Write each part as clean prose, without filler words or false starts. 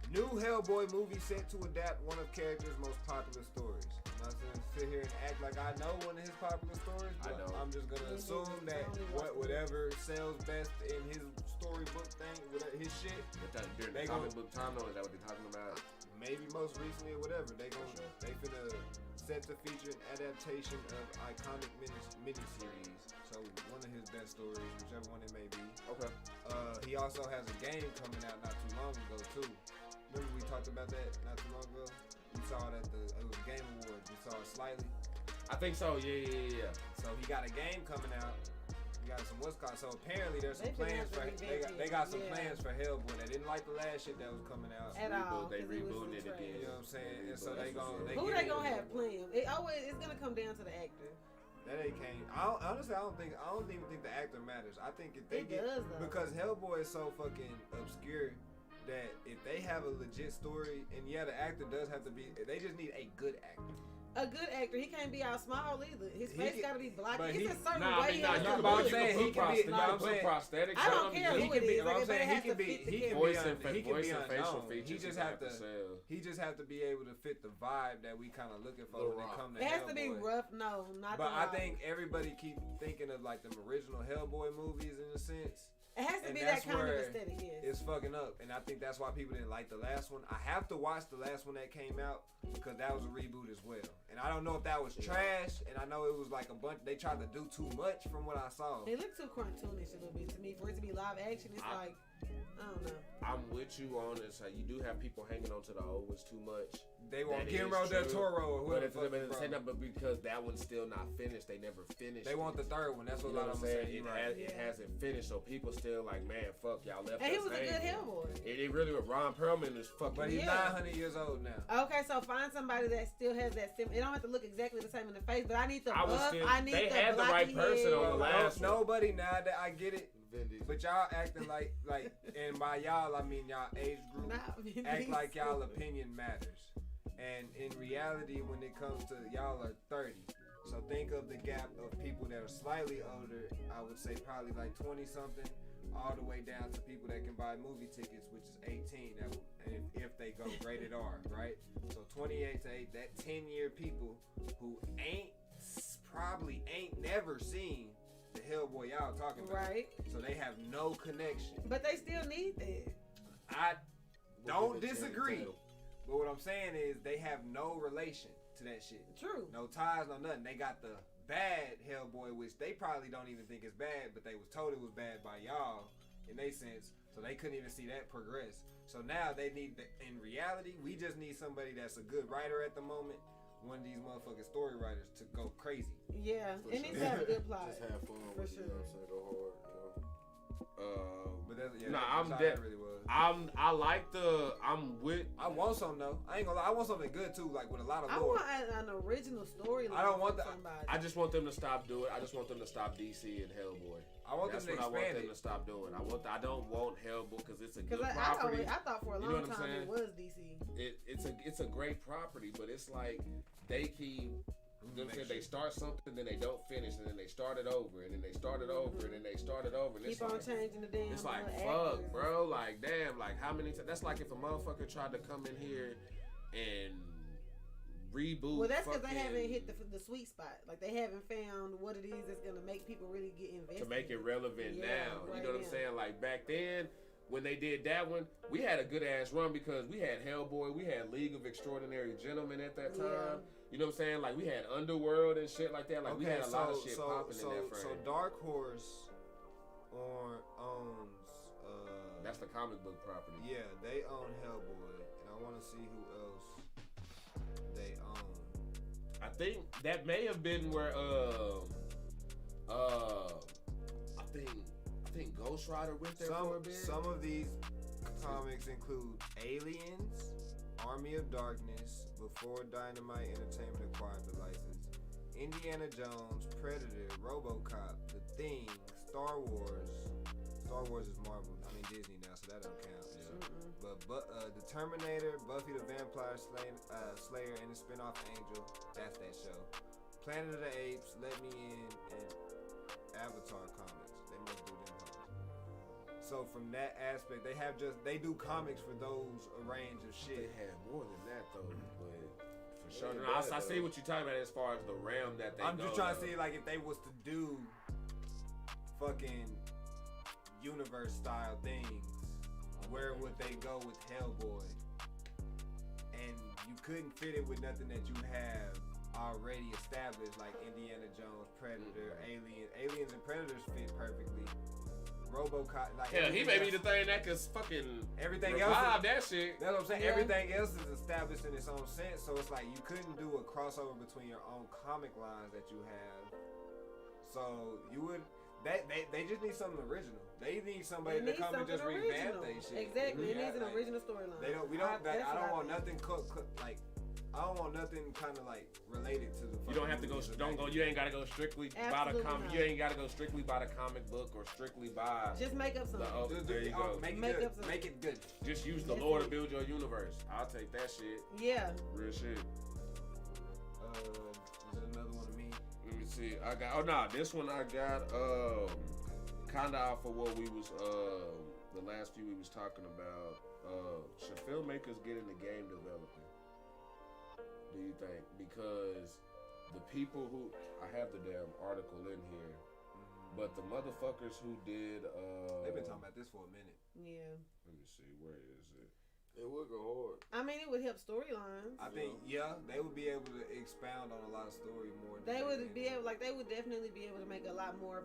New Hellboy movie set to adapt one of character's most popular stories. I'm not gonna sit here and act like I know one of his popular stories, but I'm just gonna assume that whatever sells best in his storybook thing, whatever his shit. During the comic book time, though, is that what they're talking about? Maybe most recently or whatever. They finna set to feature an adaptation of iconic miniseries. So one of his best stories, whichever one it may be. Okay. He also has a game coming out not too long ago too. Remember we talked about that not too long ago? We saw it at it was Game Awards. We saw it slightly. I think so. Yeah. So he got a game coming out. He got some So apparently there's some plans for they got some plans for Hellboy. They didn't like the last shit that was coming out. They rebooted it again. You know what I'm saying? And so they gonna who they gonna have playing? It's gonna come down to the actor. That ain't came. Honestly, I don't even think the actor matters. I think if they does, because Hellboy is so fucking obscure that if they have a legit story, and yeah, the actor does have to be. They just need a good actor. A good actor, he can't be all small either. His face got to be blocky. It's a certain way. You can put prosthetics. I don't care who it is. I'm saying he can be voice and facial features. He just have to be able to fit the vibe that we kind of looking for when it comes to Hellboy. It has to be rough. No, not. But I think everybody keep thinking of like the original Hellboy movies in a sense. It has to be that kind of aesthetic, yes. It's fucking up, and I think that's why people didn't like the last one. I have to watch the last one that came out because that was a reboot as well. And I don't know if that was trash, and I know it was like a bunch. They tried to do too much from what I saw. It looked too cartoonish a little bit to me. For it to be live action, it's like, I don't know. I'm with you on this. You do have people hanging on to the old ones too much. They want Guillermo del Toro or whoever. But because that one's still not finished, they never finished. They want the third one. That's what I'm saying. It hasn't finished, so people still like, man, fuck, y'all left us. And he was a good Hellboy. It really was. Ron Perlman is fucking. But he's 900 years old now. Okay, so find somebody that still has that sim. It don't have to look exactly the same in the face, but I need the buff. They had the right person on the last one. Nobody now that I get it. But y'all acting like, and by y'all I mean y'all age group, act like y'all opinion matters. And in reality, when it comes to y'all are 30, so think of the gap of people that are slightly older. I would say probably like 20 something, all the way down to people that can buy movie tickets, which is 18. If they go rated R, right? So 28 to 8, that 10-year people who probably ain't never seen the Hellboy y'all talking about. Right. So they have no connection. But they still need that. I don't disagree. But what I'm saying is they have no relation to that shit. True. No ties, no nothing. They got the bad Hellboy, which they probably don't even think is bad, but they was told it was bad by y'all in their sense. So they couldn't even see that progress. So now they need, in reality, we just need somebody that's a good writer at the moment. One of these motherfucking story writers to go crazy. Yeah, it needs to have a good plot. Just have fun for with sure. It, you know what I'm saying? Go hard, But that's, that really was. I want something though. I ain't gonna lie. I want something good too, like with a lot of lore. I want an original storyline. I don't want that. I just want them to stop doing it. I just want them to stop DC and Hellboy. I want them to expand I want them to stop doing. I don't want Hellboy because it's a good property. I thought for a long time it was DC. It's a great property, but it's like they keep. You know what I'm saying? They start something, then they don't finish, and then they start it over, and then they start it over, and then they start it over. And keep on changing the damn. It's like fuck, bro. Like damn, like how many times? That's like if a motherfucker tried to come in here and reboot. Well, that's because they haven't hit the sweet spot. Like they haven't found what it is that's gonna make people really get invested. To make it relevant now. Right, you know what I'm saying? Like back then. When they did that one, we had a good ass run because we had Hellboy, we had League of Extraordinary Gentlemen at that time. Yeah. You know what I'm saying? Like we had Underworld and shit like that. Like we had a lot of shit popping in that frame. So Dark Horse owns. That's the comic book property. Yeah, they own Hellboy, and I want to see who else they own. I think that may have been where I think Ghost Rider went there for a bit. Some of these comics include Aliens, Army of Darkness, Before Dynamite Entertainment acquired the license, Indiana Jones, Predator, RoboCop, The Thing, Star Wars. Star Wars is Marvel. I mean Disney now, so that don't count. Yeah. But The Terminator, Buffy the Vampire Slayer, and the spinoff Angel. That's that show. Planet of the Apes, Let Me In, and Avatar comics. They must do them. So from that aspect, they do comics for those range of shit. They had more than that though, but for sure. No, I see what you're talking about as far as the realm that they. I'm just trying to see like if they was to do fucking universe style things, where would they go with Hellboy? And you couldn't fit it with nothing that you have already established, like Indiana Jones, Predator, Aliens and Predators fit perfectly. RoboCop, like hell, he may be the thing that could fucking everything revive else. That shit. That's what I'm saying. Yeah. Everything else is established in its own sense, so it's like you couldn't do a crossover between your own comic lines that you have. So you would. They just need something original. They need somebody to come and just revamp their shit. Exactly, it needs an original storyline. I don't want nothing like. I don't want nothing kind of like related to the. You don't have to go. You ain't gotta go strictly by the comic. You ain't gotta go strictly by the comic book or strictly by. Just make up something. There you go. Make it good. Just use the lore to build your universe. I'll take that shit. Yeah. Real shit. Is there another one of me? Let me see. I got. Oh no, this one I got. Kind of off of what we was. The last few we was talking about. Should filmmakers get into game developing? Do you think? Because the people who I have the damn article in here, but the motherfuckers who did they've been talking about this for a minute. Yeah. Let me see, where is it? It would go hard. I mean, it would help storylines. I think they would be able to expound on a lot of story more. They would be able, they would definitely be able to make a lot more,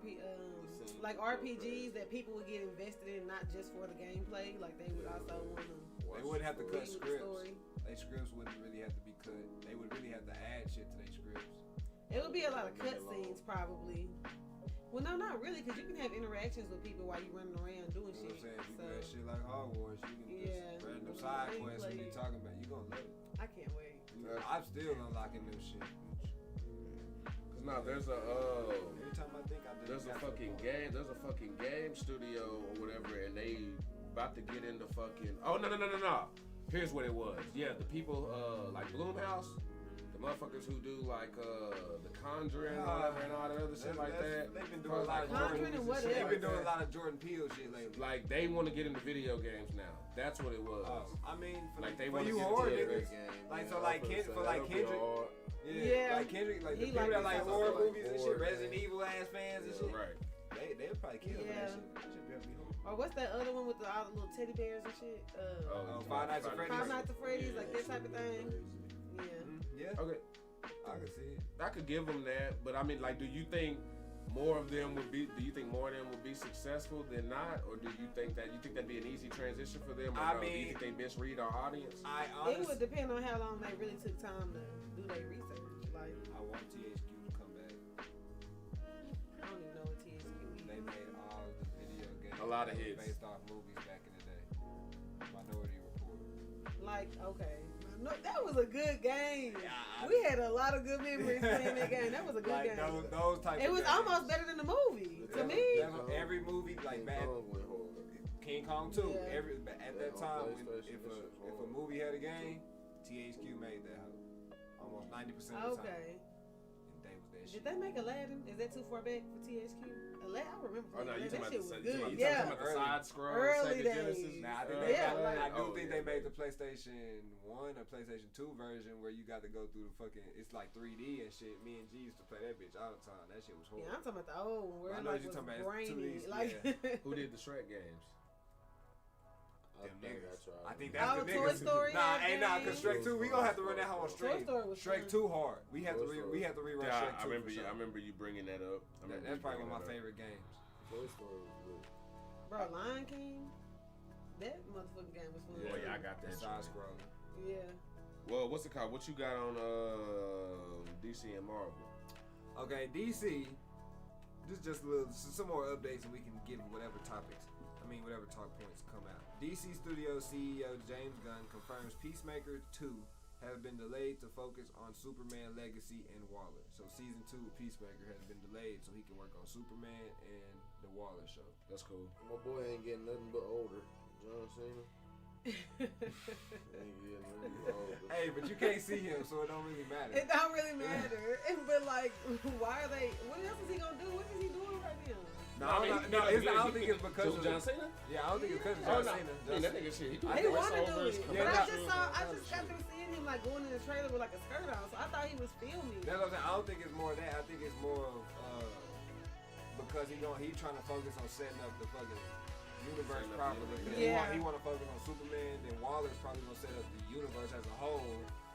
like RPGs that people would get invested in, not just for the gameplay. Like they would also want to. They wouldn't have to cut scripts. Story. Their scripts wouldn't really have to be cut. They would really have to add shit to their scripts. It would be a lot of cutscenes, probably. Well, no, not really, because you can have interactions with people while you're running around doing shit. You know what I'm saying? You can do shit like Hogwarts. You can just random side quests when you're talking about. You gonna love it. I can't wait. I'm still unlocking new shit. Cause now there's a every time I think I do, there's a fucking game studio or whatever, and they about to get into fucking. Oh no. Here's what it was. Yeah, the people like Bloomhouse, the motherfuckers who do like the Conjuring and all that other shit like that. They've been doing a lot of They've been doing a lot of Jordan Peele shit lately. Like they want to get into video games now. That's what it was. I mean, like they want to get horror into niggas. Like so, like Kendrick. Yeah, like Kendrick, like the people that like horror movies and shit, Resident Evil ass fans and shit. Right. They'll probably kill that shit. That shit better be home. Or what's that other one with all the little teddy bears and shit? Five Nights at Freddy's. Five Nights at Freddy's, like that type of thing. Yeah. Okay. I can see it. I could give them that, but I mean, like, do you think more of them would be? Do you think more of them would be successful than not, or do you think that'd be an easy transition for them? Or do you think they misread our audience? It would depend on how long they really took time to do their research. Like, I want THQ to come back. I don't even know what THQ is. They made all the video games. A lot of hits based off movies back in the day. Minority Report. Like, okay. No, that was a good game. Yeah, we had a lot of good memories playing that game. That was a good game. Those type it of was games. almost better than the movie to me. Every movie, like King Kong 2. Yeah. At that time, if a movie had a game, THQ made that almost 90% of the time. Okay. And they was that shit. Did they make Aladdin? Is that too far back for THQ? Aladdin, I remember. Oh no, you talking about the side scroll early Sega days. Genesis? Nah, I think they made the PlayStation 1 or PlayStation 2 version where you got to go through the fucking. It's like 3D and shit. Me and G used to play that bitch all the time. That shit was horrible. Yeah, I'm talking about the old one where I it know like you're was talking about brainy. 2Ds, Like, Who did the Shrek games? I think that's the Toy niggas. Story. Cause Shrek 2, we gonna have to run that whole on stream. Shrek 2 hard. We have to rerun Shrek 2. I remember you bringing that up. That's probably one of my favorite games. Toy Story was good. Bro, Lion King. That motherfucking game was fun. Oh yeah, I got that. Side scroll. Yeah. Well, what's it called? What you got on DC and Marvel? Okay, DC. Just some more updates, and we can get whatever talk points come out. DC Studios CEO James Gunn confirms Peacemaker 2 has been delayed to focus on Superman Legacy and Waller. So season 2 of Peacemaker has been delayed so he can work on Superman and the Waller show. That's cool. My boy ain't getting nothing but older. John Cena. Ain't getting nothing but older. Hey, but you can't see him, so it don't really matter. It don't really matter. But like, why are they? What else is he gonna do? What is he doing right now? No, I don't think it's because of John Cena. Yeah, I don't think it's because of John Cena. That nigga shit. He wanted to do it, Yeah, but I just got through seeing him like going in the trailer with like a skirt on, so I thought he was filming. That's what I'm saying. I don't think it's more of that. I think it's more of because he's trying to focus on setting up the fucking universe properly. Yeah. He want to focus on Superman. Then Waller's probably gonna set up the universe as a whole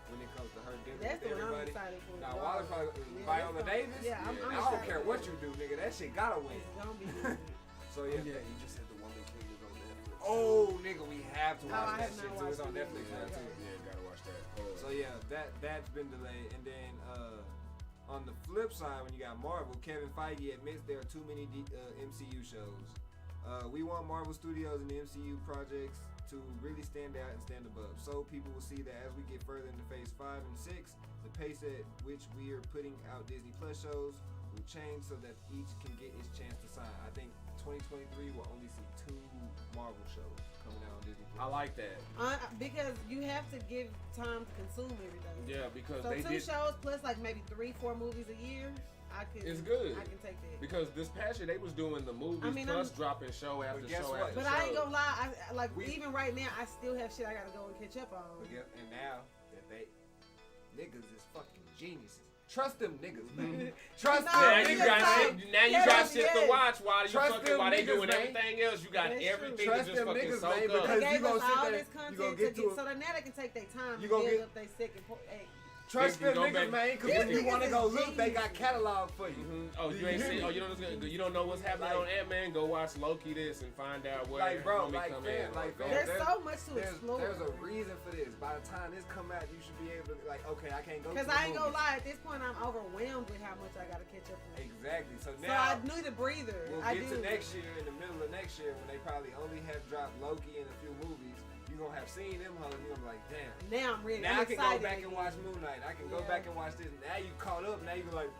when it comes to her dealing with everybody. I'm excited for. Now Waller probably Viola Davis. Yeah, I'm I don't care what you do, nigga. That shit gotta win. It's gonna be good. So yeah. You just said the Woman King is on Netflix. Oh, nigga, we have to watch that I have shit not too. It's on watched it. Netflix now too. Yeah, gotta watch that. So yeah, that's been delayed. And then on the flip side, when you got Marvel, Kevin Feige admits there are too many MCU shows. We want Marvel Studios and the MCU projects to really stand out and stand above. So people will see that as we get further into Phase 5 and 6, the pace at which we are putting out Disney Plus shows will change so that each can get its chance to shine. I think 2023 will only see 2 Marvel shows coming out on Disney Plus. I like that. Because you have to give time to consume everything. Yeah, because so they 2 did shows plus like maybe 3-4 movies a year. It's good. I can take that. Because this past year they was doing the movies plus dropping show after show after show. But I ain't gonna lie, even right now, I still have shit I gotta go and catch up on. And now that niggas is fucking geniuses. Trust them niggas, man. Trust them. Now you got shit to watch while they doing everything else. You got everything to just fucking soak up. Because you gonna sit there, you gonna get to it. So now they can take their time and build up their second point. Trust them niggas, man, because when you want to go look, they got catalog for you. Mm-hmm. Oh, you ain't seen? Oh, you don't know what's happening on Ant-Man? Go watch Loki this and find out where come in. There's so much to explore. There's a reason for this. By the time this come out, you should be able to okay, I can't go. Because I ain't gonna lie, at this point, I'm overwhelmed with how much I gotta catch up on. Exactly. So now I need a breather. We'll get to next year, in the middle of next year, when they probably only have dropped Loki and a few movies. You gonna have seen them hoes, you gonna be like, damn. Now I'm ready. Now I can go back and watch Moon Knight. I can go back and watch this. Now you caught up. Now you be like,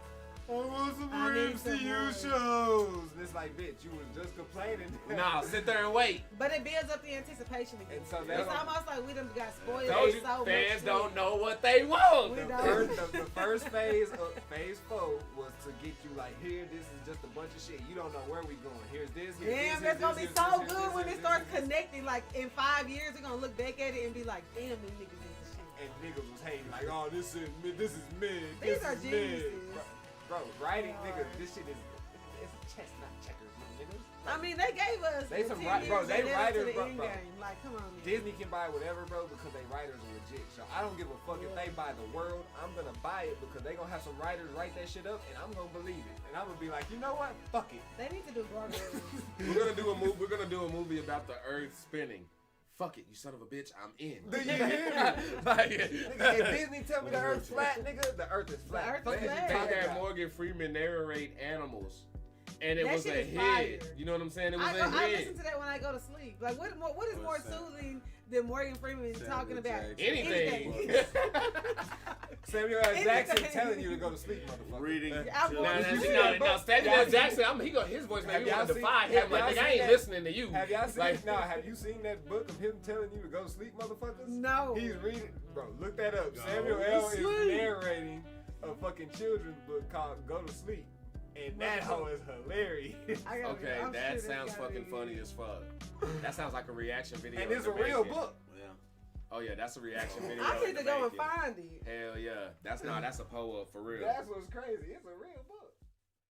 I want some more MCU shows. And it's like, bitch, you was just complaining. Nah, sit there and wait. But it builds up the anticipation again. And so it's almost like we done got spoiled. Fans don't know what they want. The first phase of Phase 4 was to get you like, here, this is just a bunch of shit. You don't know where we going. Here's this. Damn, it's gonna be so good when it starts connecting. Like in 5 years, we're gonna look back at it and be like, damn, these niggas is the shit. And niggas was hating like, oh, this is mid. These are geniuses. Bro, writing, nigga, this shit is chestnut checkers, niggas. I mean, they gave us they writers, bro. Like, come on, man. Disney can buy whatever, bro, because they writers are legit. So I don't give a fuck if they buy the world. I'm gonna buy it because they gonna have some writers write that shit up, and I'm gonna believe it. And I'm gonna be like, you know what? Fuck it. They need to do gargoyles. We're gonna do a movie about the Earth spinning. Fuck it, you son of a bitch, I'm in. Do you hear me? If Disney tell me the Earth's flat, nigga, the Earth is flat. The Earth is flat. They had Morgan Freeman narrate animals. And it was a hit. Fire. You know what I'm saying? It was a hit. I listen to that when I go to sleep. Like, what is more soothing than Morgan Freeman talking about anything? Samuel L. Jackson telling you to go to sleep, motherfucker. Reading. Now, Samuel L. Jackson, his voice made me want to defy him. Like, nigga, I ain't listening to you. Have y'all seen? Have you seen that book of him telling you to go to sleep, motherfuckers? No. He's reading, bro. Look that up. Samuel L. is narrating a fucking children's book called "Go to Sleep." And that hoe is hilarious. Okay, that sounds fucking funny as fuck. That sounds like a reaction video. And it's a real book. Yeah. Oh yeah, that's a reaction video. I need to go and find it. Hell yeah. That's a po-up for real. That's what's crazy. It's a real book.